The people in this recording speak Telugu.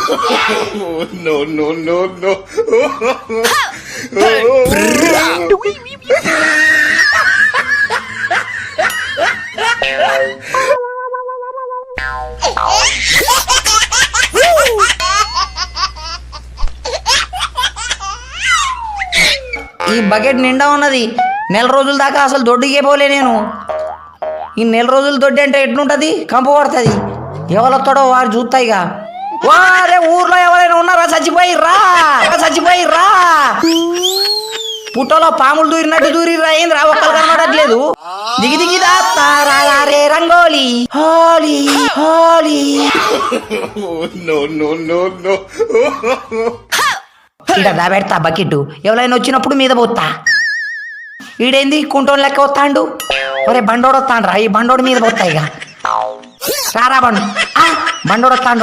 No, no, no, no. ఈ బకెట్ నిండా ఉన్నది. నెల రోజుల దాకా అసలు దొడ్డికే పోలే నేను. ఈ నెల రోజులు దొడ్డి అంటే ఎట్లుంటది? కంపు పడుతుంది. ఎవరొస్తాడో వాడు చూస్తాయిగా. వారే ఊర్లో ఎవరైనా ఉన్నారా? చచ్చిపోయిర్రా. పుట్టలో పాములు దూరినట్టు దూరిర్రా. ఏంద్రా ఒక్కరు కనబడట్లేదు. దిగి రే rangoli Holi. No, no, no, no. ఇట దాబెడతా బకెట్. ఎవరైనా వచ్చినప్పుడు మీద పోతా. ఈడేంది కుంటోన్ లెక్క వస్తాండు. ఒరే బండోడు వస్తాండ్రా. ఈ బండోడు మీద పోతా. ఇక రారా బండోడు వస్తాండు.